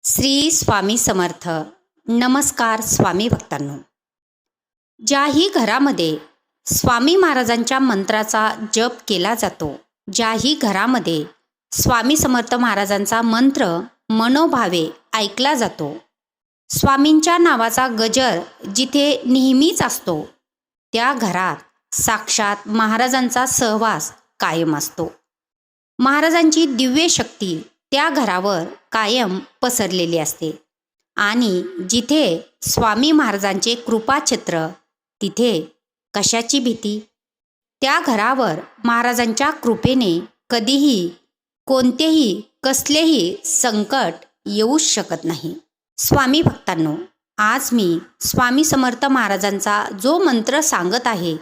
श्री स्वामी समर्थ. नमस्कार स्वामी भक्तांनो. ज्याही घरामध्ये स्वामी महाराजांच्या मंत्राचा जप केला जातो, ज्याही घरामध्ये स्वामी समर्थ महाराजांचा मंत्र मनोभावे ऐकला जातो, स्वामींच्या नावाचा गजर जिथे नेहमीच असतो, त्या घरात साक्षात महाराजांचा सहवास कायम असतो. महाराजांची दिव्य शक्ती त्या घरावर कायम पसरलेली असते आणि जिथे स्वामी महाराजांचे कृपाछत्र तिथे कशाची भीती. त्या घरावर महाराजांच्या कृपेने कधीही कोणतेही कसलेही संकट येऊच शकत नाही. स्वामी भक्तांनो, आज मी स्वामी समर्थ महाराजांचा जो मंत्र सांगत आहे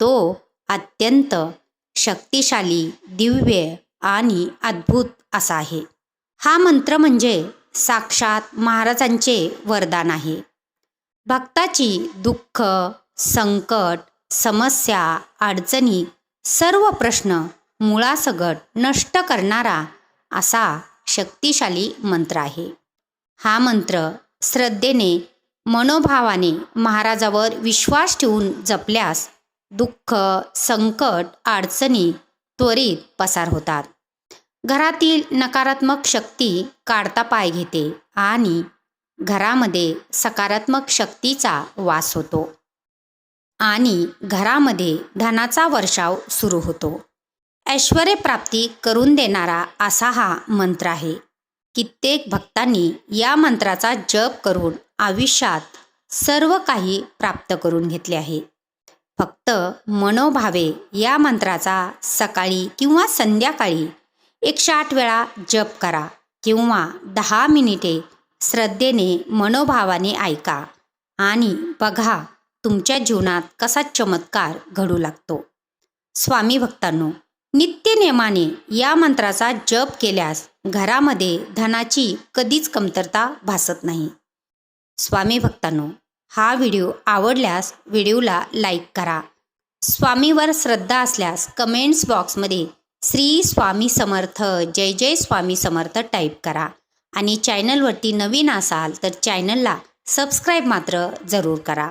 तो अत्यंत शक्तिशाली, दिव्य आणि अद्भुत असा आहे. हा मंत्र म्हणजे साक्षात महाराजांचे वरदान आहे. भक्ताची दुःख, संकट, समस्या, अडचणी, सर्व प्रश्न मुळासकट नष्ट करणारा असा शक्तिशाली मंत्र आहे. हा मंत्र श्रद्धेने, मनोभावाने महाराजावर विश्वास ठेवून जपल्यास दुःख, संकट, अडचणी त्वरित पसार होतात. घरातील नकारात्मक शक्ती काढता पाय घेते आणि घरामध्ये सकारात्मक शक्तीचा वास होतो आणि घरामध्ये धनाचा वर्षाव सुरू होतो. ऐश्वर्य प्राप्ती करून देणारा असा हा मंत्र आहे. कित्येक भक्तांनी या मंत्राचा जप करून आयुष्यात सर्व काही प्राप्त करून घेतले आहे. फक्त मनोभावे या मंत्राचा सकाळी किंवा संध्याकाळी 108 वेळा जप करा किंवा 10 मिनिटे श्रद्धेने, मनोभावाने ऐका आणि बघा तुमच्या जीवनात कसा चमत्कार घडू लागतो. स्वामी भक्तांनो, नित्यनेमाने या मंत्राचा जप केल्यास घरामध्ये धनाची कधीच कमतरता भासत नाही. स्वामी भक्तांनो, हा व्हिडिओ आवडल्यास व्हिडिओला लाईक करा. स्वामीवर श्रद्धा असल्यास कमेंट्स बॉक्समध्ये श्री स्वामी समर्थ, जय जय स्वामी समर्थ टाईप करा आणि चॅनलवरती नवीन असाल तर चॅनलला सबस्क्राईब मात्र जरूर करा.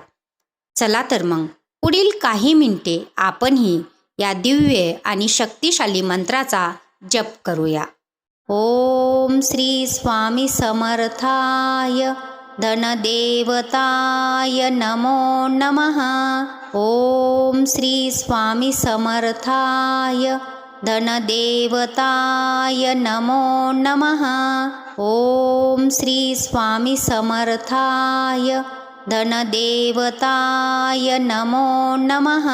चला तर मग पुढील काही मिनिटे आपणही या दिव्य आणि शक्तिशाली मंत्राचा जप करूया. ओम श्री स्वामी समर्थाय धनदेवताय नमो नमः. ओम श्री स्वामी समर्थाय धनदेवताय नमो नमः. ओम श्री स्वामी समर्थाय धनदेवताय नमो नमः.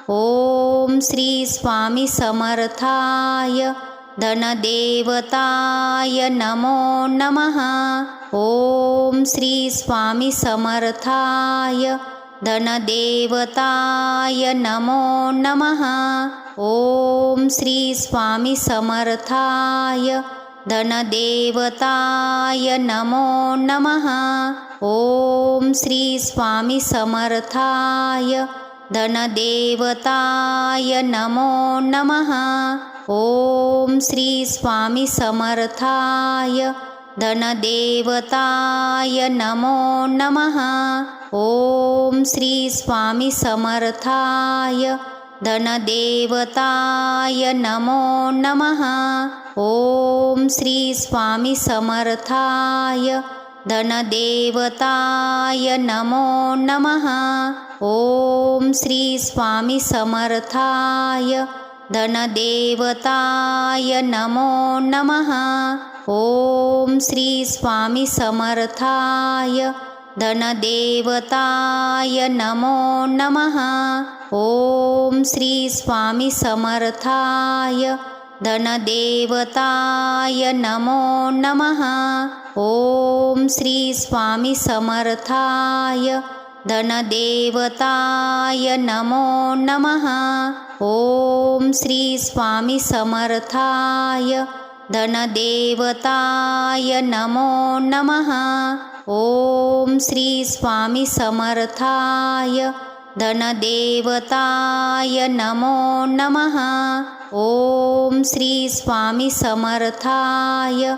ओम श्री स्वामी समर्थाय धनदेवताय नमो नमः. ओम श्री स्वामी समर्थाय धनदेवताय नमो नमः. ओम श्री स्वामी समर्थाय धनदेवताय नमो नमः. ओम श्री स्वामी समर्थाय धनदेवताय नमो नमः. ओम श्री स्वामी समर्थाय धनदेवताय नमो नमः. ओम श्री स्वामी समर्थाय धनदेवताय नमो नमः. ओम श्री स्वामी समर्थाय धनदेवताय नमो नमः. ओम श्री स्वामी समर्थाय धनदेवताय नमो नमः. ओम श्री स्वामी समर्थाय धनदेवताय नमो नमः. ओम श्री स्वामी समर्थाय धनदेवताय नमो नमः. ओम श्री स्वामी समर्थाय धनदेवताय नमो नमः. ओम श्री स्वामी समर्थाय धनदेवताय नमो नमः. ओम श्री स्वामी समर्थाय धनदेवताय नमो नमः. ओम श्री स्वामी समर्थाय